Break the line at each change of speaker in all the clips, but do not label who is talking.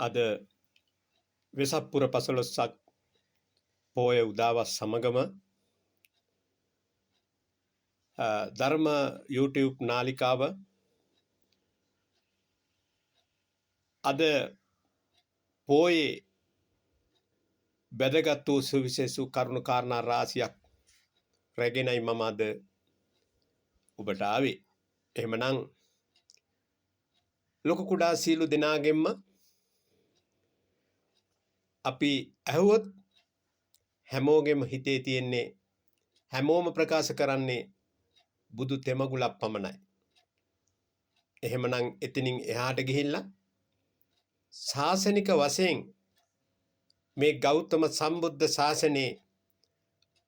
අද වෙසක් පුර 15ක් පෝය උදාවත් සමගම ධර්ම YouTube නාලිකාව අද පෝයේ වැදගත් වූ සුවිශේෂ කරුණු කාරණා රාශියක් රැගෙනයි මම අද ඔබට ආවේ. එහෙමනම් ලොකු කුඩා සීලු දෙනාගෙන්ම අපි ඇහුවොත් හැමෝගෙම හිතේ තියෙන්නේ හැමෝම ප්‍රකාශ කරන්නේ බුදු තෙමගුලක් පමණයි. එහෙමනම් එතනින් එහාට ගිහිල්ලා ශාසනික වශයෙන් මේ ගෞතම සම්බුද්ධ ශාසනයේ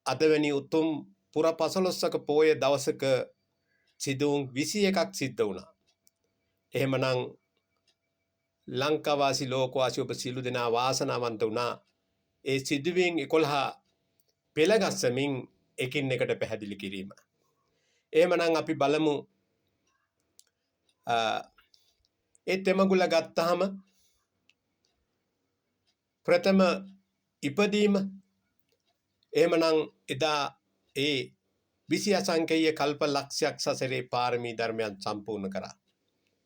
අදවැනි උතුම් පුර 15ක පෝය දවසක සිදුවුම් 21ක් සිද්ධ වුණා. එහෙමනම් ලංකාවාසී ලෝකවාසී ඔබ සියලු දෙනා වාසනාවන්ත වුණා. ඒ සිදුවීම් 11 පෙළගස්සමින් එකින් එකට පැහැදිලි කිරීම. එහෙමනම් අපි බලමු ඒ තෙමගුල ගත්තාම ප්‍රථම ඉපදීම එහෙමනම් එදා ඒ 20 අසංකේය කල්ප ලක්ෂයක් සසරේ පාරමී ධර්මයන් සම්පූර්ණ කරා.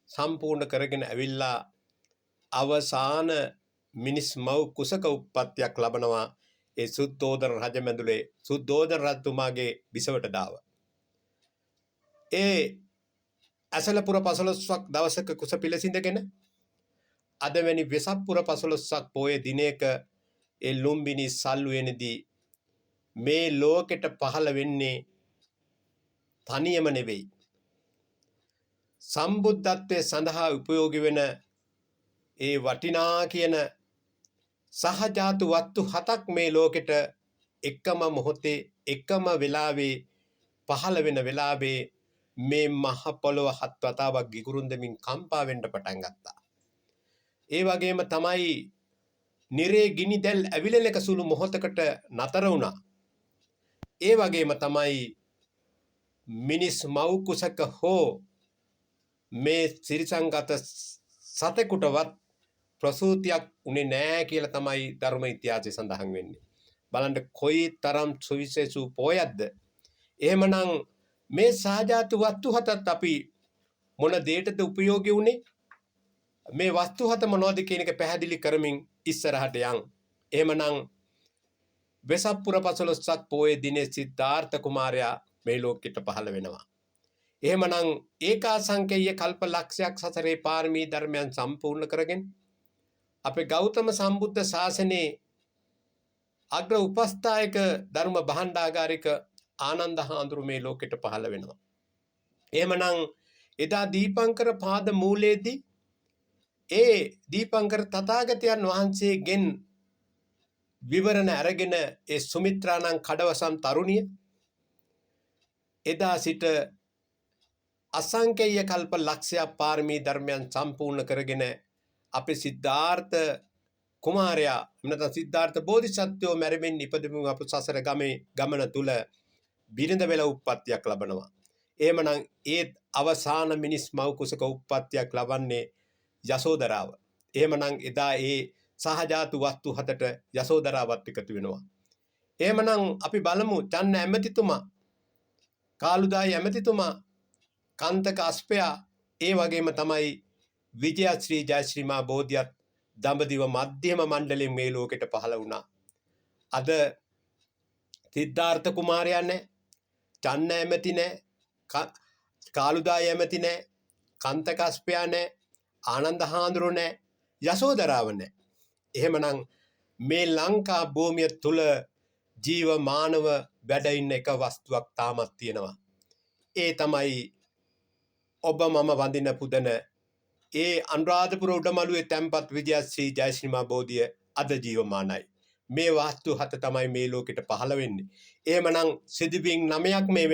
සම්පූර්ණ කරගෙන ඇවිල්ලා අවසාන මිනිස් මව් කුසක උප්පත්තියක් ලබනවා ඒ සුද්ධෝදන රජමැදුලේ සුද්ධෝදන රජතුමාගේ බිසවට දාව. ඒ ඇසලපුර 15ක් දවසක කුස පිළිසිඳගෙන අදවැනි වෙසක් පුර 15ක් පෝය දිනයක ඒ ලුම්බිනි සල්ුවේනේදී මේ ලෝකෙට පහළ වෙන්නේ තනියම නෙවෙයි. සම්බුද්ධත්වයේ සඳහා උපයෝගී වෙන ඒ වටිනා කියන සහජාතු වස්තු 7ක් මේ ලෝකෙට එකම මොහොතේ එකම වෙලාවේ පහළ වෙන වෙලාවේ මේ මහ පොළොව 7 වතාවක් ගිගුරුන් දෙමින් කම්පා වෙන්න පටන් ගත්තා. ඒ වගේම තමයි නිරේ ගිනි දැල් ඇවිලෙන එක සුළු මොහොතකට නතර වුණා. ඒ වගේම තමයි මිනිස් මව් කුසක හෝ මේ ත්‍රිසංගත සතෙකුටවත් ප්‍රසූතියක් උනේ නැහැ කියලා තමයි ධර්ම ඉතිහාසයේ සඳහන් වෙන්නේ. බලන්න කොයි තරම් සුවිශේෂ වූ පෝයක්ද. එහෙමනම් මේ සාජාතු වස්තු හතත් අපි මොන දෙයටද උපයෝගී වුනේ? මේ වස්තු හත මොනවද කියන එක පැහැදිලි කරමින් ඉස්සරහට යන්. එහෙමනම් වෙසක් පුර 15ක් පෝය දිනේ සිද්ධාර්ථ කුමාරයා මේ ලෝකෙට පහළ වෙනවා. එහෙමනම් ඒකාසංකේය කල්ප ලක්ෂයක් සසරේ පාරමී ධර්මයන් සම්පූර්ණ කරගෙන අපේ ගෞතම සම්බුද්ධ ශාසනයේ අග්‍ර උපස්ථායක ධර්ම භාණ්ඩාගාරික ආනන්ද හාමුදුරු මේ ලෝකෙට පහළ වෙනවා. එහෙමනම් එදා දීපංකර පාද මූලයේදී ඒ දීපංකර තථාගතයන් වහන්සේගෙන් විවරණ අරගෙන ඒ සුමිත්‍රාණන් කඩවසම් තරුණිය එදා සිට අසංකේය කල්ප ලක්ෂයක් පාරමී ධර්මයන් සම්පූර්ණ කරගෙන අපේ සිද්ධාර්ථ කුමාරයා නැත්නම් සිද්ධාර්ථ බෝධිසත්වෝ මැරෙමින් ඉපදෙමු අප සසර ගමන තුල බිරිඳ වෙලා උප්පත්තියක් ලබනවා. එහෙමනම් ඒ අවසාන මිනිස් මව් කුසක උප්පත්තියක් ලබන්නේ යසෝදරාව. එහෙමනම් එදා ඒ සහජාතු වස්තු හතට යසෝදරාවත් එකතු වෙනවා. එහෙමනම් අපි බලමු චන්න ඇමතිතුමා, කාළුදායි ඇමතිතුමා, කාන්තක අස්පයා, ඒ වගේම තමයි විජයශ්‍රී ජයශ්‍රී මා බෝධියත් දඹදිව මධ්‍යම මණ්ඩලයෙන් මේ ලෝකෙට පහළ වුණා. අද සිද්ධාර්ථ කුමාරයා නැහැ, චන්න ඇමති නැහැ, කාළුදායි ඇමති නැහැ, කාන්තක අස්පයා නැහැ, ආනන්ද හාමුදුරුවෝ නැහැ, යසෝදරාව නැහැ. එහෙමනම් මේ ලංකා භූමිය තුල ජීවමානව වැඩ ඉන්න එක වස්තුවක් තාමත් තියෙනවා. ඒ තමයි ඔබ මම වඳින පුදන ඒ අනුරාධපුර උඩමළුවේ තැන්පත් විජයශ්‍රී ජයශ්‍රී මා බෝධිය අද ජීවමානයි. මේ වස්තු හත තමයි මේ ලෝකෙට පහළ වෙන්නේ. එහෙමනම් සිදුවීම් 9ක් මේ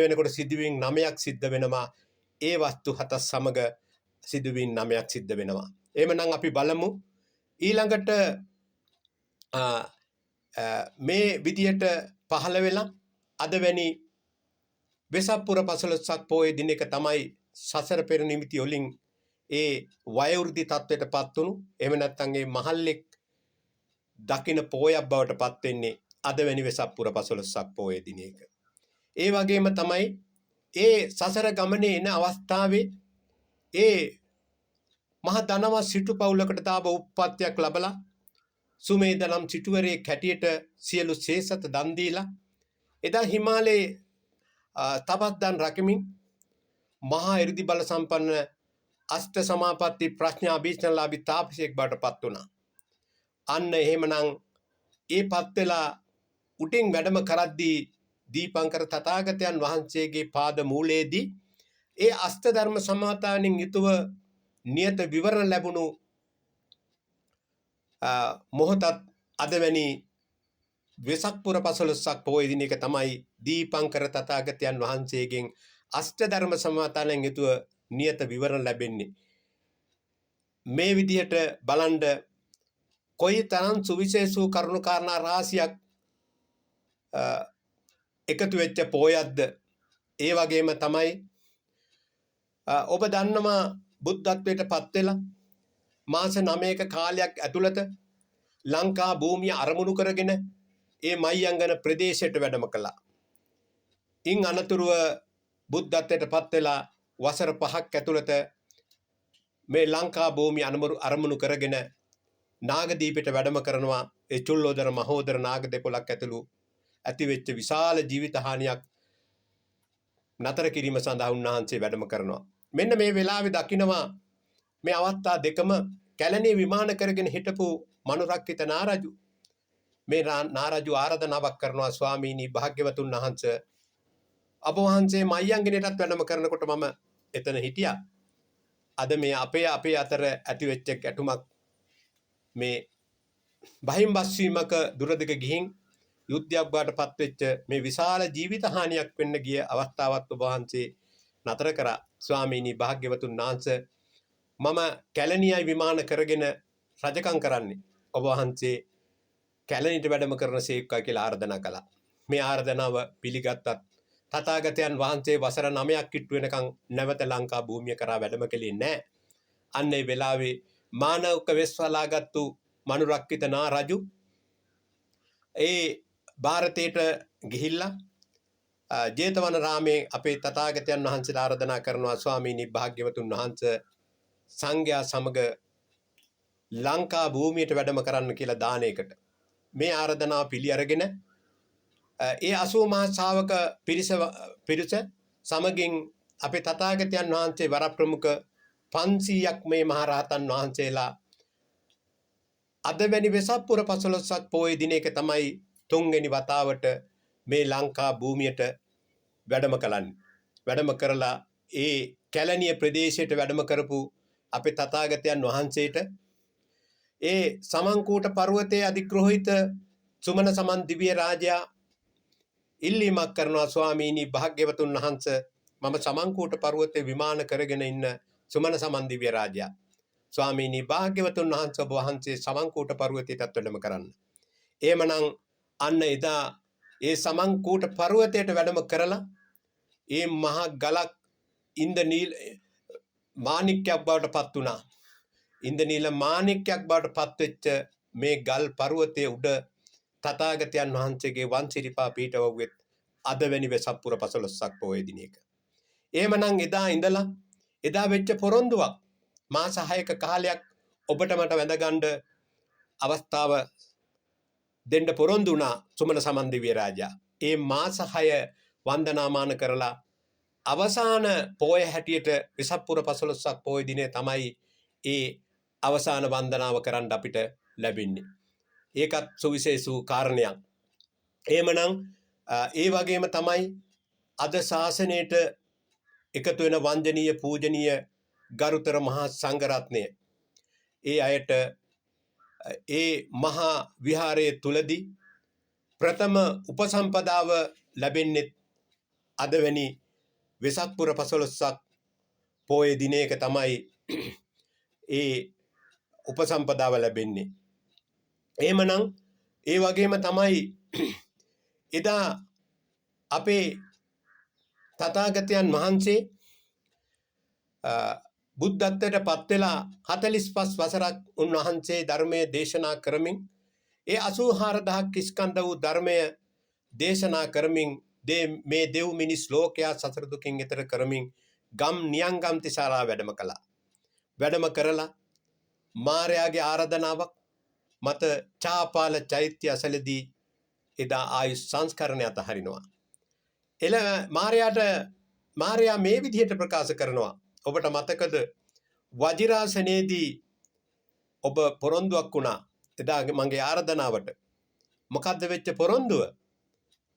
වෙනකොට සිදුවීම් 9ක් සිද්ධ වෙනවා. ඒ වස්තු හත සමග සිදුවීම් 9ක් සිද්ධ වෙනවා. එහෙමනම් අපි බලමු ඊළඟට මේ විදියට පහළ වෙලා අදවැනි වෙසක් පුර 15ක් පෝය දිනක තමයි සසර පෙර නිමිති වලින් ඒ වයෝවෘද්ධි තත්ත්වයට පත් වුණු එහෙම නැත්නම් ඒ මහල්ලෙක් දකින පෝයක් බවට පත් වෙන්නේ අද වැනි වෙසක් පුර 15ක් පෝය දිනයක. ඒ වගේම තමයි ඒ සසර ගමනේ එන අවස්ථාවේ ඒ මහ ධනවත් සිටු පවුලකට තාම උප්පත්තියක් ලැබලා සුමේද නම් සිටුවරේ කැටියට සියලු ශේෂත දන් දීලා එදා හිමාලයේ තපස් දන් රකිමින් මහා 이르දි බල සම්පන්න අෂ්ට සමාපatti ප්‍රඥා අභීෂ්ණලාභී තාපසයෙක් බවට පත් වුණා. අන්න එහෙමනම් ඒ පත් වෙලා උටින් වැඩම කරද්දී දීපංකර තථාගතයන් වහන්සේගේ පාද මූලයේදී ඒ අෂ්ට ධර්ම සමාදානෙන් යුතුව නියත විවරණ ලැබුණු මොහොතත් අද වැනි වෙසක් පුර 15ක් පොහොය දිනයක තමයි දීපංකර තථාගතයන් වහන්සේගෙන් අෂ්ට ධර්ම සමාදානෙන් යුතුව නියත විවරණ ලැබෙන්නේ. මේ විදිහට බලන්න කොයි තරම් සුවිශේෂ වූ කරුණු කාරණා රාශියක් එකතු වෙච්ච පොයක්ද. ඒ වගේම තමයි ඔබ දන්නවා බුද්ධත්වයට පත් වෙලා මාස 9ක කාලයක් ඇතුළත ලංකා භූමිය අරමුණු කරගෙන ඒ මයංගන ප්‍රදේශයට වැඩම කළා. ඉන් අනතුරුව බුද්ධත්වයට පත් වෙලා වසර 5ක් ඇතුළත මේ ලංකා භූමිය අරමුණු කරගෙන නාගදීපයට වැඩම කරනවා. ඒ චුල්ලෝදර මහෝදර නාග දෙපොළක් ඇතුළු ඇතිවෙච්ච විශාල ජීවිත හානියක් නතර කිරීම සඳහා උන්වහන්සේ වැඩම කරනවා. මෙන්න මේ වෙලාවේ දකිනවා මේ අවස්ථා දෙකම කැලණිය විමාන කරගෙන හිටපු මනුරක්කිත නාරජු. මේ නාරජු ආරාධනාවක් කරනවා ස්වාමීනි භාග්‍යවතුන් වහන්සේ අප වහන්සේ මයංගනයටත් වැඩම කරනකොට මම එතන හිටියා. අද මේ අපේ අතර ඇතිවෙච්ච ගැටුමක් මේ බහිම්බස් වීමක දුරදිග ගිහින් යුද්ධයක් බවට පත්වෙච්ච මේ විශාල ජීවිත හානියක් වෙන්න ගිය අවස්ථාවත් ඔබ වහන්සේ නතර කරා. ස්වාමීනි භාග්‍යවතුන් වහන්සේ මම කැලණියයි විමාන කරගෙන රජකම් කරන්නේ. ඔබ වහන්සේ කැලණියට වැඩම කරන සේක්වා කියලා ආරාධනා කළා. මේ ආරාධනාව පිළිගත්තත් තථාගතයන් වහන්සේ වසර 9ක් කිට්ටු වෙනකන් නැවත ලංකා භූමිය කරා වැඩම කළේ නැහැ. අන්න ඒ වෙලාවේ මානවක වෙස්වලාගත්තු මනුරක්කිත නා රජු ඒ ಭಾರತයට ගිහිල්ලා ජේතවන රාමේ අපේ තථාගතයන් වහන්සේලා ආරාධනා කරනවා ස්වාමීනි භාග්‍යවතුන් වහන්සේ සංඝයා සමග ලංකා භූමියට වැඩම කරන්න කියලා දානයකට. මේ ආරාධනාව පිළි අරගෙන ඒ 80 මහා ශාවක පිරිස සමගින් අපේ තථාගතයන් වහන්සේ වරප්‍රමුඛ 500ක් මේ මහරහතන් වහන්සේලා අද වැනි වෙසක් පුර 15ක් පොහොය දිනයක තමයි තුන්වෙනි වතාවට මේ ලංකා භූමියට වැඩම කළන්නේ. වැඩම කරලා ඒ කැලණිය ප්‍රදේශයට වැඩම කරපු අපේ තථාගතයන් වහන්සේට ඒ සමන්කූට පර්වතයේ අධිග්‍රහිත සුමන සමන් දිව්‍ය රාජයා ඉල්ලීමක් කරනවා ස්වාමීනි භාග්‍යවතුන් වහන්සේ මම සමන්කූට පර්වතයේ විමාන කරගෙන ඉන්න සුමන සමන් දිව්‍ය රාජයා ස්වාමීනි භාග්‍යවතුන් වහන්සේ ඔබ වහන්සේ සමන්කූට පර්වතයට වැඩම කරන්න. එහෙමනම් අන්න එදා ඒ සමන්කූට පර්වතයට වැඩම කරලා ඒ මහා ගලක් ඉන්ද්‍රනීල මාණික්කයක් බවට පත් වුණා. ඉන්ද්‍රනීල මාණික්කයක් බවට පත් වෙච්ච මේ ගල් පර්වතයේ උඩ තථාගතයන් වහන්සේගේ වංශිරිපා පීඨවුවෙත් අද වැනි වෙසක් පුර 15ක් පොහොය දිනයක. එහෙමනම් එදා ඉඳලා එදා වෙච්ච පොරොන්දුවක් මාස 6ක කාලයක් ඔබට මට වැඳගන්න අවස්ථාව දෙන්න පොරොන්දු වුණා සුමන සමන් දිව්‍ය රාජයා. ඒ මාස 6 වන්දනාමාන කරලා අවසාන පොය හැටියට වෙසක් පුර 15ක් පොහොය දිනේ තමයි ඒ අවසාන වන්දනාව කරන්න අපිට ලැබෙන්නේ. ඒකත් සුවිශේෂ වූ කාරණයක්. එහෙමනම් ඒ වගේම තමයි අද ශාසනයට එකතු වෙන වන්දනීය පූජනීය ගරුතර මහා සංඝරත්නය. ඒ අයට ඒ මහා විහාරයේ තුලදී ප්‍රථම උපසම්පදාව ලැබෙන්නේ අද වැනි වෙසක් පුර 15ක් පොහොය දිනයක තමයි ඒ උපසම්පදාව ලැබෙන්නේ. එහෙමනම් ඒ වගේම තමයි එදා අපේ තථාගතයන් වහන්සේ බුද්ධත්වයට පත් වෙලා 45 වසරක් උන්වහන්සේ ධර්මයේ දේශනා කරමින් ඒ 84000ක් ස්කන්ධ වූ ධර්මය දේශනා කරමින් මේ දෙව් මිනිස් ලෝකයා සසර දුකින් එතර කරමින් ගම් නියංගම් තිසාරා වැඩම කළා. වැඩම කරලා මාරයාගේ ආරාධනාවක් මත චාපාල චෛත්‍ය අසලදී එදා ආයුෂ් සංස්කරණය අතහරිනවා. මාරයා මේ විදිහට ප්‍රකාශ කරනවා. ඔබට මතකද වජිරාසනයේදී ඔබ පොරොන්දුවක් වුණා එදා මගේ ආරාධනාවට. මොකද්ද වෙච්ච පොරොන්දුව?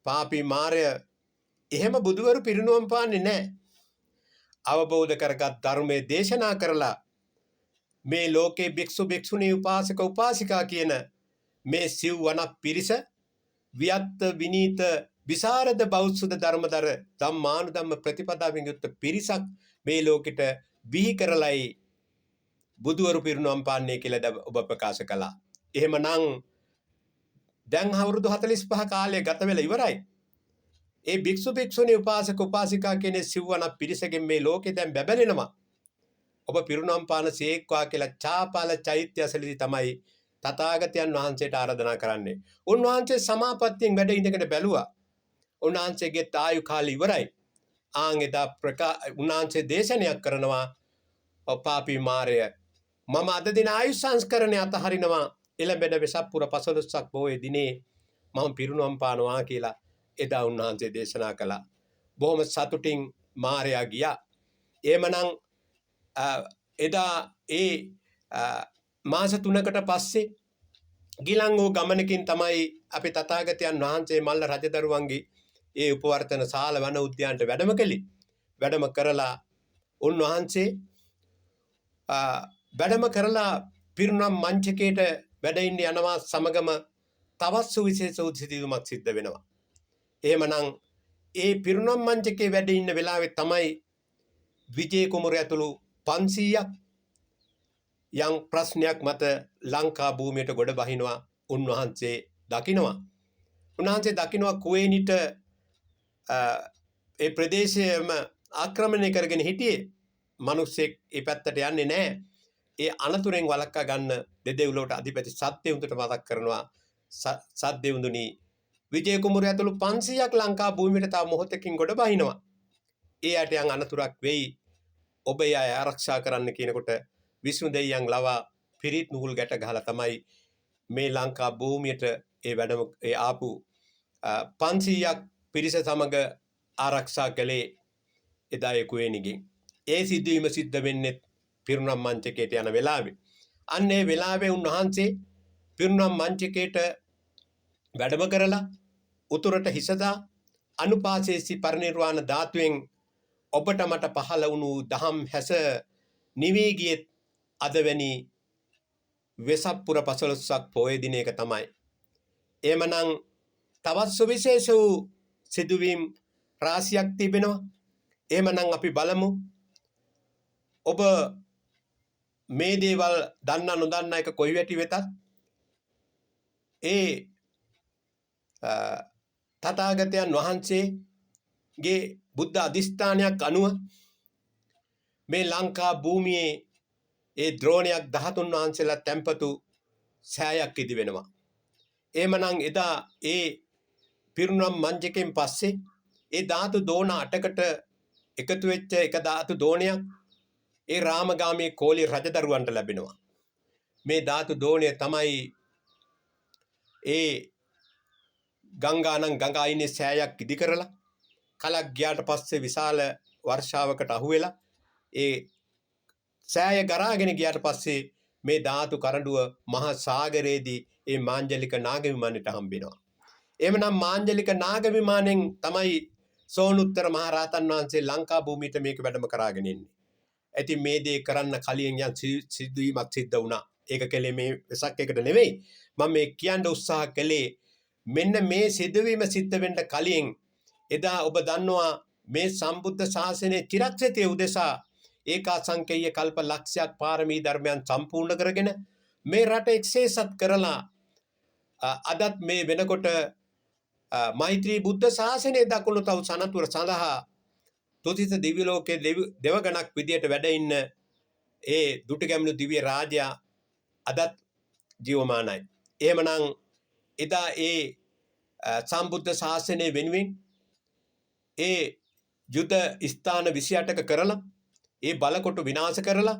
පාපී මාරය එහෙම බුදුවරු පිරිනුවම් පාන්නේ නැහැ. අවබෝධ කරගත් ධර්මයේ දේශනා කරලා මේ ලෝකේ භික්ෂු භික්ෂුණී උපාසක උපාසිකා කියන මේ සිව්වන පිරිස වියත් විනීත විසරද බෞද්ධ ධර්මදර ධම්මානුධම්ම ප්‍රතිපදාවෙන් යුක්ත පිරිසක් මේ ලෝකෙට බිහි කරලයි බුදුවරු පිරිනුවම් පාන්නේ කියලා ඔබ ප්‍රකාශ කළා. එහෙමනම් දැන් අවුරුදු 45 කාලය ගත වෙලා ඉවරයි. ඒ භික්ෂු භික්ෂුණී උපාසක උපාසිකා කියන සිව්වන පිරිසගෙන් මේ ලෝකේ දැන් බැබලෙනවා. ඔබ පිරිනුවම් පාන සීක්වා කියලා චාපාල චෛත්‍ය අසලදී තමයි තථාගතයන් වහන්සේට ආරාධනා කරන්නේ. උන්වහන්සේ සමාපත්තියෙන් වැඩ ඉඳගෙන බැලුවා. උන්වහන්සේගේ ආයු කාලය ඉවරයි. ආන් එදා උන්වහන්සේ දේශනයක් කරනවා. පාපී මාරය මම අද දින ආයු සංස්කරණය අතහරිනවා. එළඹෙන වෙසප්පුර 15ක් පොහොය දිනේ මම පිරිනුවම් පානවා කියලා එදා උන්වහන්සේ දේශනා කළා. බොහොම සතුටින් මාරයා ගියා. එමනම් එදා මාස 3කට පස්සේ ගිලන් වූ ගමනකින් තමයි අපි තථාගතයන් වහන්සේ මල්ල රජදරුවන්ගේ ඒ උපවර්තන ශාල වන උද්‍යානට වැඩම කළේ. වැඩම කරලා උන්වහන්සේ වැඩම කරලා පිරිනුවම් මංචකයට වැඩ ඉන්න යනවා සමගම තවත් සුවිශේෂ උත්සවයක් සිද්ධ වෙනවා. එහෙමනම් ඒ පිරිනුවම් මංචකයේ වැඩ ඉන්න වෙලාවේ තමයි විජේ කුමරු ඇතුළු 500ක් යම් ප්‍රශ්නයක් මත ලංකා භූමියට ගොඩ බහිනවා. උන්වහන්සේ දකිනවා. උන්වහන්සේ දකිනවා කුවේනිට ඒ ප්‍රදේශයම ආක්‍රමණය කරගෙන හිටියේ මිනිස්සෙක් ඒ පැත්තට යන්නේ නැහැ. ඒ අනතුරෙන් වළක්වා ගන්න දෙදෙව්ලොවට අධිපති සත්‍යවුන්ට මතක් කරනවා. සත්‍යවුන්දුනි විජේ කුමරු ඇතුළු 500ක් ලංකා භූමියට තව මොහොතකින් ගොඩ බහිනවා. ඒ යට යම් අනතුරක් වෙයි. ඔබ ඒ අය ආරක්ෂා කරන්න කියනකොට විසුණු දෙවියන් ලවා පිරිත් නූල් ගැට ගහලා තමයි මේ ලංකා භූමියට ඒ ආපු 500ක් පිරිස සමග ආරක්ෂා කළේ එදා කුවේනිගෙන්. ඒ සිදුවීම සිද්ධ වෙන්නේ පිරිනුවම් මංචකයට යන වෙලාවේ. අන්න ඒ වෙලාවේ උන්වහන්සේ පිරිනුවම් මංචකයට වැඩම කරලා උතුරට හිසදා අනුපාසේසි පරිනිර්වාණ ධාතුවෙන් ඔබට මට පහළ වුණු දහම් හැස නිවී ගියෙත් අද වැනි වෙසප්පුර 15ක් පොය දිනයක තමයි. එමනම් තවත් සුවිශේෂ වූ සිදුවීම් රාශියක් තිබෙනවා. එමනම් අපි බලමු. ඔබ මේ දේවල් දන්නා නොදන්නා එක කොයි වැටි වෙතත් ඒ තථාගතයන් වහන්සේගේ බුද්ධ අධිෂ්ඨානයක් අනුව මේ ලංකා භූමියේ ඒ ද්‍රෝණයක් 13 වහන්සේලා තැන්පතු සෑයක් ඉදි වෙනවා. එමනම් එදා ඒ පිරිනුවම් මංචකයෙන් පස්සේ ඒ ධාතු දෝණ 8කට එකතු වෙච්ච එක ධාතු දෝණයක් ඒ රාමගාමී කෝලි රජදරුවන්ට ලැබෙනවා. මේ ධාතු දෝණය තමයි ඒ ගංගායිනේ සෑයක් ඉදි කරලා කලක් ගියාට පස්සේ විශාල වර්ෂාවකට අහු වෙලා ඒ සෑය ගරාගෙන ගියාට පස්සේ මේ ධාතු කරඬුව මහා සාගරයේදී ඒ මාංජලික නාග විමානයට හම්බෙනවා. එhmenan මාංජලික නාග විමානෙන් තමයි සෝනුත්තර මහ රහතන් වහන්සේ ලංකා භූමියට මේක වැඩම කරාගෙන ඉන්නේ. ඉතින් මේ දේ කරන්න කලින් යම් සිදුවීමක් සිද්ධ වුණා. ඒක කලේ මේ වෙසක් එකට නෙවෙයි. මම මේ කියන්න උත්සාහ කළේ මෙන්න මේ සිදුවීම සිද්ධ වෙන්න කලින් එදා ඔබ දන්නවා මේ සම්බුද්ධ ශාසනයේ චිරක්ෂිතය උදෙසා ඒකාසංකේය කල්ප ලක්ෂයක් පාරමී ධර්මයන් සම්පූර්ණ කරගෙන මේ රට එක්සේසත් කරලා අදත් මේ වෙනකොට මෛත්‍රී බුද්ධ ශාසනයේ දකුණු තව සනතුර සඳහා තුතිත දිව්‍ය ලෝකයේ දෙවගණක් විදියට වැඩ ඉන්න ඒ දුටුගැමුණු දිව්‍ය රාජයා අදත් ජීවමානයි. එහෙමනම් එදා ඒ සම්බුද්ධ ශාසනය වෙනුවෙන් ඒ යුද ස්ථාන 28ක කරලා ඒ බලකොටු විනාශ කරලා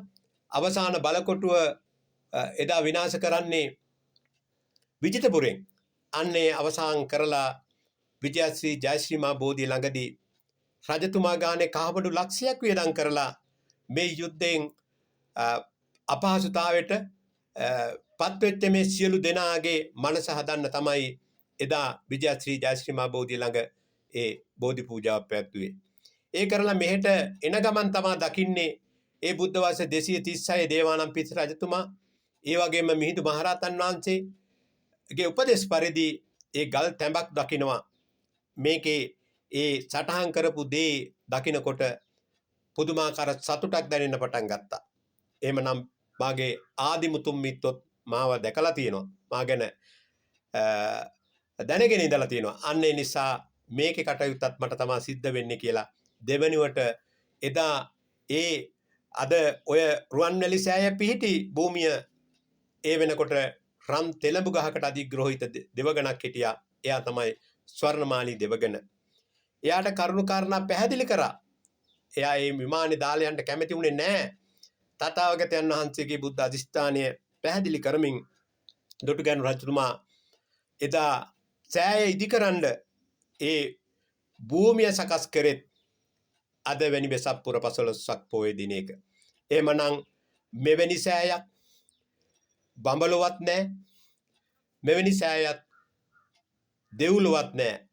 අවසාන බලකොටුව එදා විනාශ කරන්නේ විජිතපුරෙන්. අන්නේ අවසන් කරලා විජයශ්‍රී ජයශ්‍රී මා බෝධිය ළඟදී රජතුමා ගානේ කහබඩු ලක්ෂයක් වියදම් කරලා මේ යුද්ධයෙන් අපහසුතාවයට පත්වෙච්ච මේ සියලු දෙනාගේ මනස හදන්න තමයි එදා විජයශ්‍රී ජයශ්‍රී මා බෝධිය ළඟ ඒ බෝධි පූජාව පැවැත්වුවේ. ඒ කරලා මෙහෙට එන ගමන් තමා දකින්නේ ඒ බුද්ධ වර්ෂ 236 දේවානම්පියතිස්ස රජතුමා ඒ වගේම මිහිඳු මහරහතන් වහන්සේගේ උපදේශ පරිදි ඒ ගල් තැඹක් දකිනවා. මේකේ ඒ සටහන් කරපු දේ දකිනකොට පුදුමාකාර සතුටක් දැනෙන්න පටන් ගත්තා. එහෙමනම් මාගේ ආදිමුතුන් මිත්තොත් මාව දැකලා තියෙනවා. මා ගැන දැනගෙන ඉඳලා තියෙනවා. අන්න ඒ නිසා මේකේ කටයුත්තත් මට තමයි සිද්ධ වෙන්නේ කියලා දෙවනුවට එදා ඒ අද ඔය රුවන්වැලි සෑය පිහිටි භූමිය ඒ වෙනකොට රම් තෙලඹු ගහකට අධිග්‍රහිත දෙවගණක් හිටියා. එයා තමයි ස්වර්ණමාලී දෙවගණ. එයාට කරුණු කාරණා පැහැදිලි කරා. එයා මේ විමානේ දාලා යන්න කැමති වුණේ නැහැ. තථාගතයන් වහන්සේගේ බුද්ධ අධිෂ්ඨානය පැහැදිලි කරමින් දුටුගැමුණු රජතුමා එදා සෑය ඉදිකරන්න ඒ භූමිය සකස් කරෙත් අද වැනි වෙසක් පුර 15ක් පොහොය දිනයක. එහෙමනම් මෙවැනි සෑයක් බඹලොවත් නැහැ. මෙවැනි සෑයක් දෙව්ලොවත් නැහැ.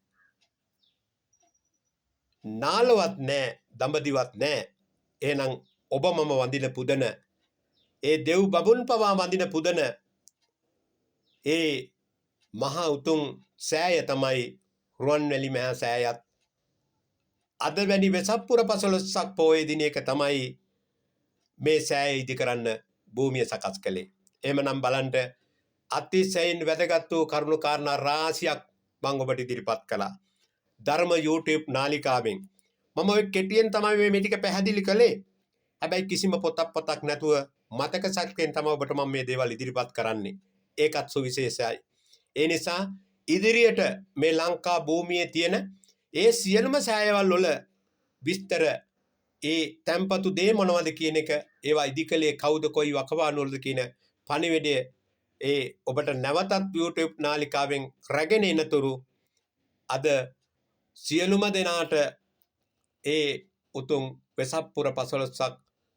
නාලවත් නැහැ. දඹදිවත් නැහැ. එහෙනම් ඔබ මම වඳින පුදන ඒ දෙව් බඹුන් පවා වඳින පුදන ඒ මහා උතුම් සෑය තමයි රුවන්වැලි මහා සෑයත්. අද වැනි වෙසක් පුර 15ක් පොහොය දිනයක තමයි මේ සෑය ඉදි කරන්න භූමිය සකස් කළේ. එහෙමනම් බලන්න අතිශයින් වැදගත් වූ කරුණු කාරණා රාශියක් මම ඔබට ඉදිරිපත් කළා. ධර්ම YouTube නාලිකාවෙන් මම ඔය කෙටියෙන් තමයි මේ ටික පැහැදිලි කළේ. හැබැයි කිසිම පොතක් නැතුව මතක ශක්තියෙන් තමයි ඔබට මම මේ දේවල් ඉදිරිපත් කරන්නේ. ඒකත් සුවිශේෂයි. ඒ නිසා ඉදිරියට මේ ලංකා භූමියේ තියෙන ඒ සියලුම සෑයවල් වල විස්තර ඒ තැම්පතු දේ මොනවද කියන එක ඒවා ඉදිකලේ කවුද කොයි වකවානුවලද කියන පණිවිඩය ඒ ඔබට නැවතත් YouTube නාලිකාවෙන් රැගෙන එනතුරු අද සියලුම දෙනාට ඒ උතුම් වෙසක් පුර 15ක්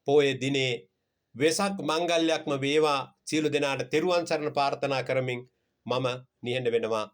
පොහොය දිනේ වෙසක් මංගල්‍යක්ම වේවා සියලු දෙනාට තෙරුවන් සරණ ප්‍රාර්ථනා කරමින් මම නිහඬ වෙනවා.